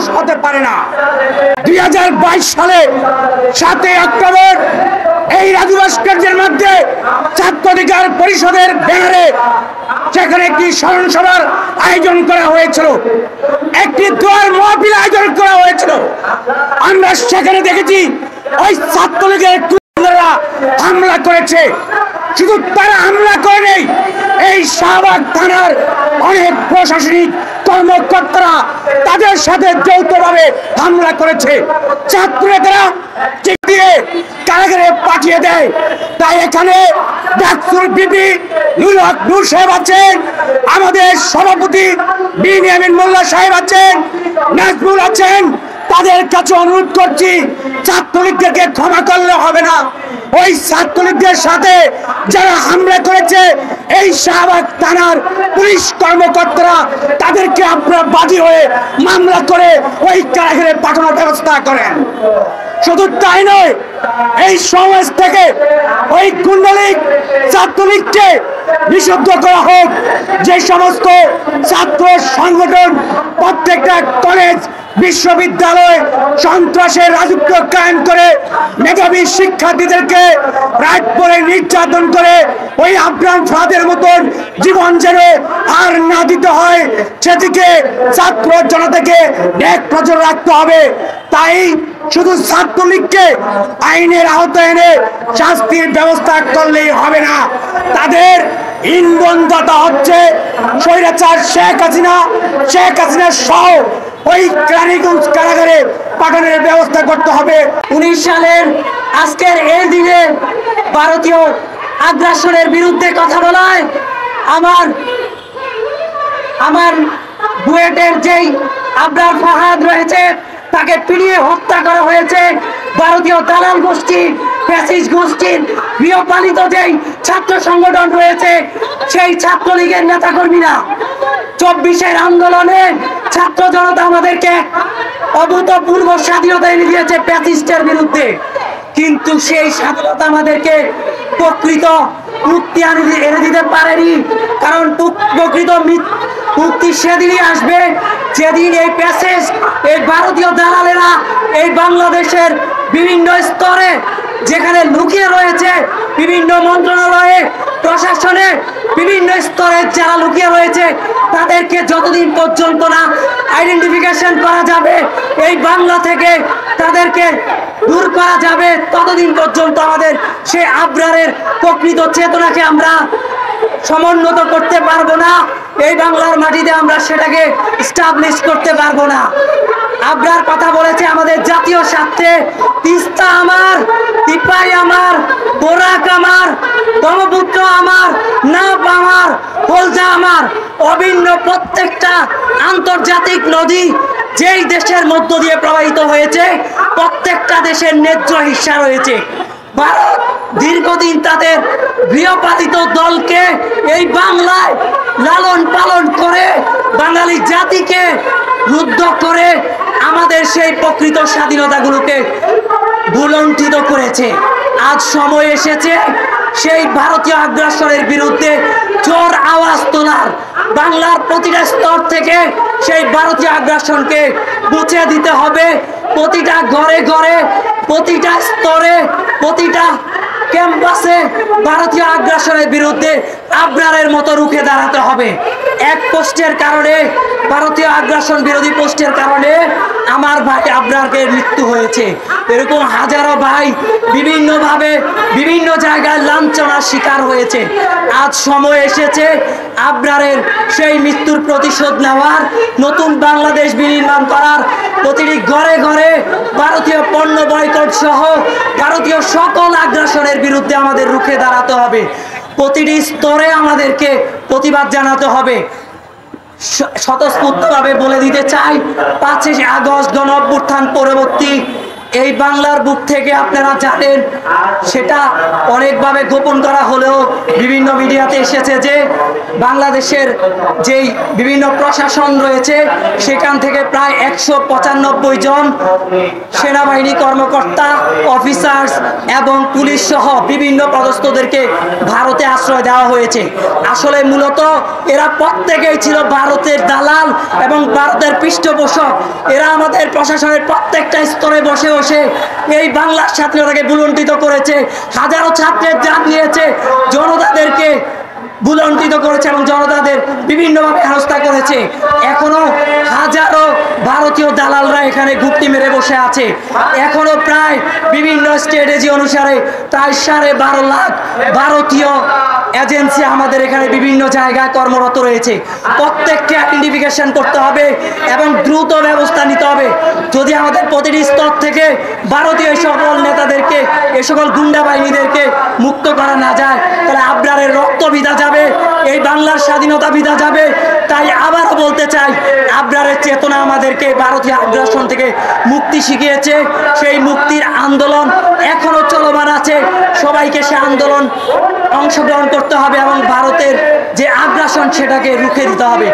মানুষ হতে পারে না। 2022 সালে 7 অক্টোবর এই রাজু ভাস্কর্যের মধ্যে ছাত্র অধিকার পরিষদের ব্যানারে সেখানে একটি স্মরণ সভার আয়োজন করা হয়েছিল, একটি দোয়ার মাহফিল আয়োজন করা হয়েছিল। আমরা সেখানে দেখেছি ওই ছাত্রলীগের গুন্ডারা হামলা করেছে। শুধু তারা হামলা করে নেই, এই শাহবাগ থানার অনেক প্রশাসনিক কর্মকর্তারা তাদের সাথে যৌথভাবে হামলা করেছে। ছাত্ররা দিয়ে কারাগারে পাঠিয়ে দেয়। তাই এখানে ডাকসুর বিপি নূর সাহেব আছেন, আমাদের সভাপতি বিনিয়ামিন মোল্লা সাহেব আছেন, নাজমুল আছেন। তাদের কাছে অনুরোধ করছি, ছাত্রলীগদেরকে ক্ষমা করলে হবে না। ওই ছাত্রলীগদের সাথে যারা হামলা করেছে এই শাহবাগ থানার পুলিশ কর্মকর্তারা, তাদেরকে আপনারা বাদী হয়ে মামলা করে ওই কারাগারে পাঠানোর ব্যবস্থা করেন। শুধু তাই নয়, এই সমাজ থেকে ওই গুন্ডালীগ ছাত্রলীগকে নিষিদ্ধ করা হোক। যে সমস্ত ছাত্র সংগঠন প্রত্যেকটা কলেজ বিশ্ববিদ্যালয় সন্ত্রাসের রাজত্ব কায়েম করে মেধাবী শিক্ষার্থীদেরকে রাত পরে নির্যাতন করে ওই আফগান ফাদের মতন জীবন যেন আর না দিতে হয়, সেদিকে ছাত্র জনতাকে এক নজর রাখতে হবে। তাই শুধু ছাত্রলীগকে আইনের আওতায় এনে শাস্তির ব্যবস্থা করলেই হবে না, তাদের ইন্ধনদাতা হচ্ছে স্বৈরাচার শেখ হাসিনা সহ ওই কেরানীগঞ্জ কারাগারে পাঠানোর ব্যবস্থা করতে হবে। 19 সালের আজকের এই দিনে ভারতীয় আগ্রাসনের বিরুদ্ধে কথা বলায় আমার বুয়েটের যেই আবরার ফাহাদ রয়েছে তাকে পিটিয়ে হত্যা করা হয়েছে। ভারতীয় দালাল গোষ্ঠী, ফ্যাসিস্ট গোষ্ঠীর গৃহপালিত যেই ছাত্র সংগঠন রয়েছে সেই ছাত্রলীগের নেতাকর্মীরা 24-এর আন্দোলনে ছাত্র জনতা আমাদেরকে অভূতপূর্ব স্বাধীনতা এনে দিয়েছে ফ্যাসিস্টের বিরুদ্ধে, কিন্তু সেই স্বাধীনতা আমাদেরকে প্রকৃত মুক্তি এনে দিতে পারেনি। কারণ প্রকৃত মুক্তি সেদিনই আসবে যেদিন এই প্যাসেজ, এই ভারতীয় দালালেরা এই বাংলাদেশের বিভিন্ন স্তরে যেখানে লুকিয়ে রয়েছে, বিভিন্ন মন্ত্রণালয়ে প্রশাসনে বিভিন্ন স্তরে যারা লুকিয়ে রয়েছে তাদেরকে যতদিন পর্যন্ত না আইডেন্টিফিকেশন করা যাবে, এই বাংলা থেকে তাদেরকে দূর করা যাবে, ততদিন পর্যন্ত আমাদের সেই আবরারের প্রকৃত চেতনাকে আমরা সমুন্নত করতে পারবো না। এই বাংলার মাটিতে আমরা সেটাকে এস্টাবলিশ করতে পারবো না। আবরার কথা বলেছে আমাদের জাতীয় স্বার্থে, তিস্তা আমার, তিপাই আমার, বোরাক আমার, ব্রহ্মপুত্র আমার, নাপ আমার, হলদা আমার, অভিন্ন প্রত্যেকটা আন্তর্জাতিক নদী যেই দেশের মধ্য দিয়ে প্রবাহিত হয়েছে প্রত্যেকটা দেশের ন্যায্য হিস্সা রয়েছে। ভারত দীর্ঘদিন তাদের গৃহপালিত দলকে এই বাংলায় লালন পালন করে বাঙালি জাতিকে রুদ্ধ করে আমাদের সেই প্রকৃত স্বাধীনতাগুলোকে ভুলণ্ঠিত করেছে। আজ সময় এসেছে সেই ভারতীয় আগ্রাসনের বিরুদ্ধে জোর আওয়াজ তোলার। বাংলার প্রতিটা স্তর থেকে সেই ভারতীয় আগ্রাসনকে মুছে দিতে হবে। প্রতিটা ঘরে ঘরে, প্রতিটা স্তরে, প্রতিটা ক্যাম্পাসে ভারতীয় আগ্রাসনের বিরুদ্ধে আবরারের মতো রুখে দাঁড়াতে হবে। এক পোস্টের কারণে, ভারতীয় আগ্রাসন বিরোধী পোস্টের কারণে আমার ভাই আবরারকে মৃত্যু হয়েছে। এরকম হাজারো ভাই বিভিন্নভাবে বিভিন্ন জায়গায় লাঞ্ছনার শিকার হয়েছে। আজ সময় এসেছে আবরারের সেই মৃত্যুর প্রতিশোধ নেওয়ার, নতুন বাংলাদেশ বিনির্মাণ করার। প্রতিটি ঘরে ঘরে ভারতীয় পণ্য বয়কট সহ ভারতীয় সকল আগ্রাসনের বিরুদ্ধে আমাদের রুখে দাঁড়াতে হবে। প্রতিটি স্তরে আমাদেরকে প্রতিবাদ জানাতে হবে। স্বতঃস্ফূর্তভাবে বলে দিতে চাই, 5ই আগস্ট গণ অভ্যুত্থান পরবর্তী এই বাংলার বুক থেকে আপনারা জানেন, সেটা অনেকভাবে গোপন করা হলেও বিভিন্ন মিডিয়াতে এসেছে যে বাংলাদেশের যেই বিভিন্ন প্রশাসন রয়েছে সেখান থেকে প্রায় 195 জন সেনাবাহিনী কর্মকর্তা, অফিসার্স এবং পুলিশ সহ বিভিন্ন পদস্থদেরকে ভারতে আশ্রয় দেওয়া হয়েছে। আসলে মূলত এরা প্রত্যেকেই ছিল ভারতের দালাল এবং ভারতের পৃষ্ঠপোষক। এরা আমাদের প্রশাসনের প্রত্যেকটা স্তরে বসে বসে এই বাংলার স্বাধীনতাকে ভুলুণ্ঠিত করেছে, হাজারো ছাত্রের জান নিয়েছে, জনতাদেরকে ভুলুণ্ঠিত করেছে এবং জনতাদের বিভিন্নভাবে হেনস্থা করেছে। এখনো হাজারো ভারতীয় দালালরা এখানে গুপ্তি মেরে বসে আছে। এখনো প্রায় বিভিন্ন স্ট্র্যাটেজি অনুসারে প্রায় 12.5 লাখ ভারতীয় এজেন্সি আমাদের এখানে বিভিন্ন জায়গায় কর্মরত রয়েছে। প্রত্যেককে আইডেন্টিফিকেশন করতে হবে এবং দ্রুত ব্যবস্থা নিতে হবে। যদি আমাদের প্রতিটি স্তর থেকে ভারতীয় সকল নেতাদেরকে, এ সকল গুন্ডা বাহিনীদেরকে মুক্ত করা না যায়, তাহলে আবরারের রক্ত ভিজা যাবে, এই বাংলার স্বাধীনতা ভিজা যাবে। তাই আবারও বলতে চাই, আবরারের চেতনা আমাদেরকে ভারতীয় আগ্রাসন থেকে মুক্তি শিখিয়েছে। সেই মুক্তির আন্দোলন এখনো চলমান আছে। সবাইকে সে আন্দোলন অংশগ্রহণ করতে হবে এবং ভারতের যে আগ্রাসন সেটাকে রুখে দিতে হবে।